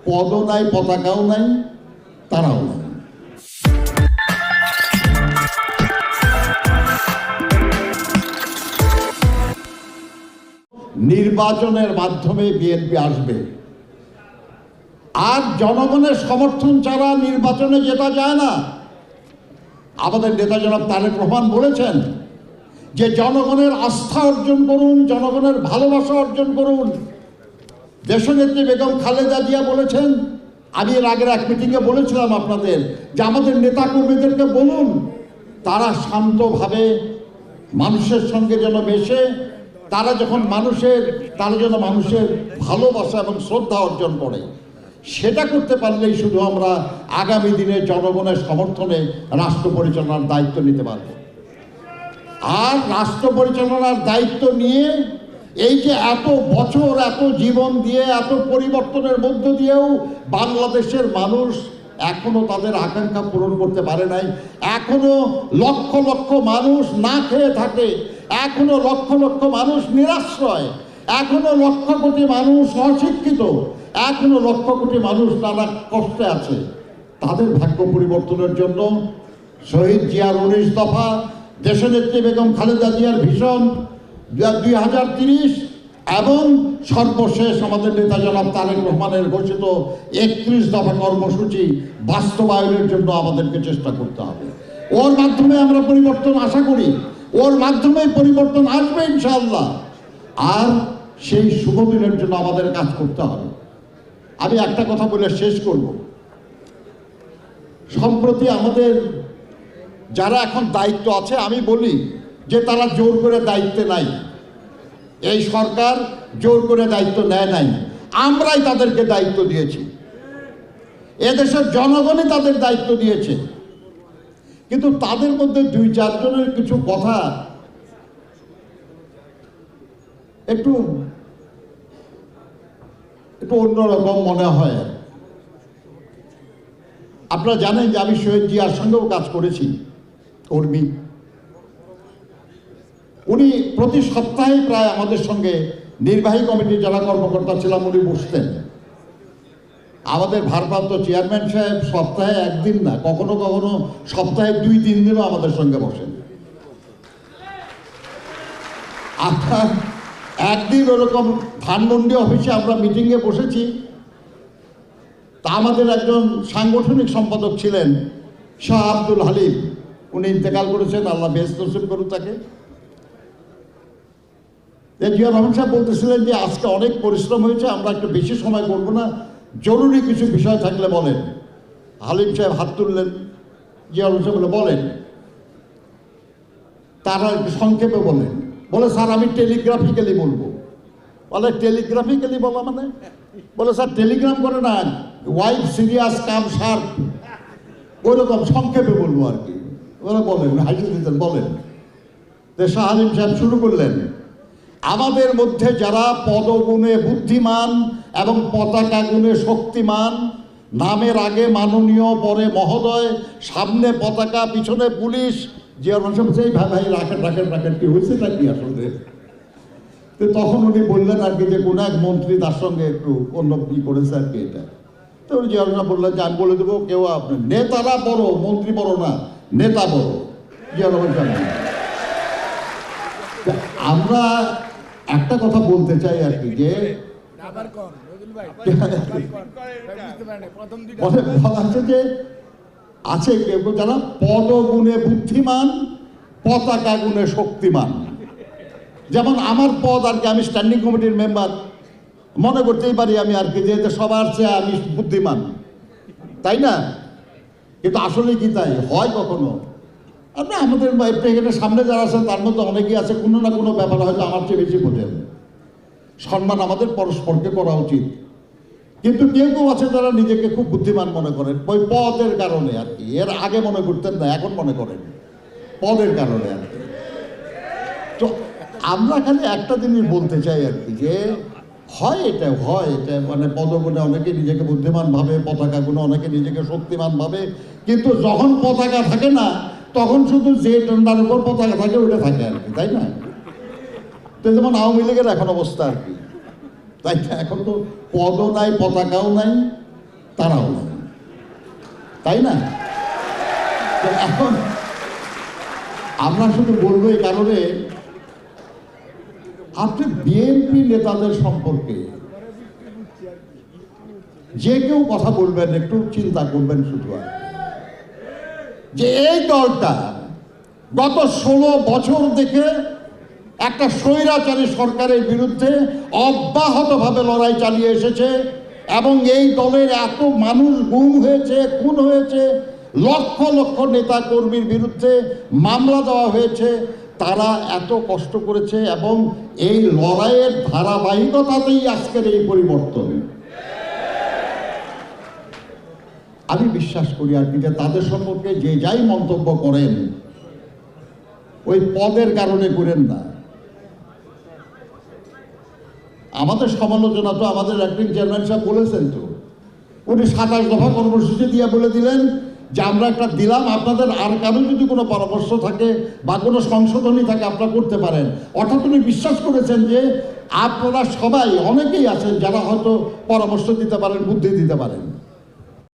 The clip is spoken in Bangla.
পদও নাই, পতাকাও নাই, তারাও নাই। নির্বাচনের মাধ্যমে বিএনপি আসবে, আর জনগণের সমর্থন ছাড়া নির্বাচনে জেতা যায় না। আমাদের নেতা জনাব তারেক রহমান বলেছেন যে জনগণের আস্থা অর্জন করুন, জনগণের ভালোবাসা অর্জন করুন। দেশনেত্রী বেগম খালেদা জিয়া বলেছেন, আমি এর আগের এক মিটিংয়ে বলেছিলাম আপনাদের, যে আমাদের নেতা কর্মীদেরকে বলুন তারা শান্তভাবে মানুষের সঙ্গে যেন মেশে, তারা যেন মানুষের ভালোবাসা এবং শ্রদ্ধা অর্জন করে। সেটা করতে পারলেই শুধু আমরা আগামী দিনে জনগণের সমর্থনে রাষ্ট্র পরিচালনার দায়িত্ব নিতে পারব। আর রাষ্ট্র পরিচালনার দায়িত্ব নিয়ে এই যে এত বছর, এত জীবন দিয়ে, এত পরিবর্তনের মধ্য দিয়েও বাংলাদেশের মানুষ এখনো তাদের আকাঙ্ক্ষা পূরণ করতে পারে নাই। এখনো লক্ষ লক্ষ মানুষ না খেয়ে থাকে, এখনো লক্ষ লক্ষ মানুষ নিরাশ্রয়, এখনো লক্ষ কোটি মানুষ অশিক্ষিত, এখনো লক্ষ কোটি মানুষ নানা কষ্টে আছে। তাদের ভাগ্য পরিবর্তনের জন্য শহীদ জিয়ার 19 দফা, দেশনেত্রী বেগম খালেদা জিয়ার ভিশন 2030 এবং সর্বশেষ আমাদের নেতা জনাব তারেক রহমানের ঘোষিত 31 দফা কর্মসূচি বাস্তবায়নের জন্য আমাদেরকে চেষ্টা করতে হবে। ওর মাধ্যমে আমরা পরিবর্তন আশা করি, ওর মাধ্যমে পরিবর্তন আসবে ইনশাআল্লাহ। আর সেই শুভ দিনের জন্য আমাদের কাজ করতে হবে। আমি একটা কথা বলে শেষ করব। সম্প্রতি আমাদের যারা এখন দায়িত্ব আছে, আমি বলি যে তারা জোর করে দায়িত্বে নাই। এই সরকার জোর করে দায়িত্ব নেয় নাই, আমরাই তাদেরকে দায়িত্ব দিয়েছি, এদেশের জনগণই তাদের দায়িত্ব দিয়েছে। কিন্তু তাদের মধ্যে 2-4 জনের কিছু কথা একটু অন্যরকম মনে হয়। আপনারা জানেন যে আমি শহীদ জিয়ার সঙ্গেও কাজ করেছি, কর্মী। উনি প্রতি সপ্তাহে প্রায় আমাদের সঙ্গে, নির্বাহী কমিটির যারা কর্মকর্তা ছিলাম, উনি বসতেন। আমাদের ভারপ্রাপ্ত চেয়ারম্যান সাহেব সপ্তাহে একদিন না, কখনো কখনো সপ্তাহে 2-3 দিনও আমাদের সঙ্গে বসেন। আপনার একদিন ওরকম ধানমন্ডি অফিসে আমরা মিটিংয়ে বসেছি, তা আমাদের একজন সাংগঠনিক সম্পাদক ছিলেন শাহ আব্দুল হালিম, উনি ইন্তেকাল করেছেন, আল্লাহ বেহেশত নসিব করুন তাকে। জিয়া রহমান সাহেব বলতেছিলেন যে আজকে অনেক পরিশ্রম হয়েছে, আমরা একটু বেশি সময় করবো না, জরুরি কিছু বিষয় থাকলে বলেন। হালিম সাহেব হাত তুললেন, জিয়া রহমান সাহেব বলেন। তারা সংক্ষেপে বলে স্যার আমি টেলিগ্রাফিক্যালি বলবো। বলে টেলিগ্রাফিক্যালি বলা মানে? বলে স্যার টেলিগ্রাম করে না, ওয়াইফ সিরিয়াস কাম শার্প, ওইরকম সংক্ষেপে বলবো আর কি। ওরা বলেন, হাসি দিতেন, বলেন। শাহ হালিম সাহেব শুরু করলেন, আমাদের মধ্যে যারা পদগুণে বুদ্ধিমান এবং পতাকা গুণে শক্তিমান, নামের আগে মাননীয়, পরে মহোদয়, সামনে পতাকা, পিছনে পুলিশ। জিয়া রহমান সাহেব সেই ভাই রাখেন কি হয়েছে নাকি আসলে? তো তখন উনি বললেন আর কি যে কোন এক মন্ত্রী তার সঙ্গে একটু অন্য কি করেছে আর কি এটা। তো জিয়া রহমান সাহেব বললেন যে আমি বলে দেবো, কেউ আপনার নেতারা বড়, মন্ত্রী বড় না, নেতা বড়। জিয়া রহমান সাহেব, আমরা একটা কথা বলতে চাই আর কি, যে যে আছে কেউ যারা পদগুণে বুদ্ধিমান, পতাকা গুণে শক্তিমান। যেমন আমার পদ আর কি, আমি স্ট্যান্ডিং কমিটির মেম্বার, মনে করতেই পারি আমি আর কি যে সবার চেয়ে আমি বুদ্ধিমান, তাই না? কিন্তু আসলে কি তাই হয় কখনো? আপনি আমাদের এখানে সামনে যারা আছেন তার মধ্যে অনেকেই আছে কোনো না কোনো ব্যাপারে হয়তো আমার চেয়ে বেশি বোঝেন। সম্মান আমাদের পরস্পরকে করা উচিত। কিন্তু কেউ কেউ আছে যারা নিজেকে খুব বুদ্ধিমান মনে করেন ওই পদের কারণে আর কি। এর আগে মনে করতেন না, এখন মনে করেন পদের কারণে আর কি। তো আমরা খালি একটা জিনিস বলতে চাই আর কি, যে হয় এটা মানে পদগুণে অনেকে নিজেকে বুদ্ধিমান ভাবে, পতাকা গুণে অনেকে নিজেকে শক্তিমান ভাবে, কিন্তু যখন পতাকা থাকে না তখন শুধু যে ডান্ডার উপর পতাকা থাকে ওইটা থাকে আর কি, তাই না? তো যেমন আওয়ামী লীগের এখন অবস্থা আর কি, তাই না? এখন তো পদও নাই, পতাকাও নাই, তারাও নেন, তাই না? তো এখন আমরা শুধু বলবো এই কারণে, আপনি বিএনপি নেতাদের সম্পর্কে যে কেউ কথা বলবেন একটু চিন্তা করবেন শুধু, যে এই দলটা গত 16 বছর থেকে একটা স্বৈরাচারী সরকারের বিরুদ্ধে অব্যাহতভাবে লড়াই চালিয়ে এসেছে এবং এই দলের এত মানুষ গুম হয়েছে, খুন হয়েছে, লক্ষ লক্ষ নেতা কর্মীর বিরুদ্ধে মামলা দেওয়া হয়েছে, তারা এত কষ্ট করেছে এবং এই লড়াইয়ের ধারাবাহিকতাতেই আজকের এই পরিবর্তন। আমি বিশ্বাস করি আর কি, যে তাদের সম্পর্কে যে যাই মন্তব্য করেন ওই পদের কারণে করেন না। আমাদের সমালোচনা তো আমাদের অ্যাক্টিং চেয়ারম্যান সাহেব বলেছেন, তো উনি 27 দফা কর্মসূচি দিয়ে বলে দিলেন যে আমরা একটা দিলাম, আপনাদের আর কারো যদি কোনো পরামর্শ থাকে বা কোনো সংশোধনী থাকে আপনারা করতে পারেন। অর্থাৎ উনি বিশ্বাস করেছেন যে আপনারা সবাই, অনেকেই আছেন যারা হয়তো পরামর্শ দিতে পারেন, বুদ্ধি দিতে পারেন।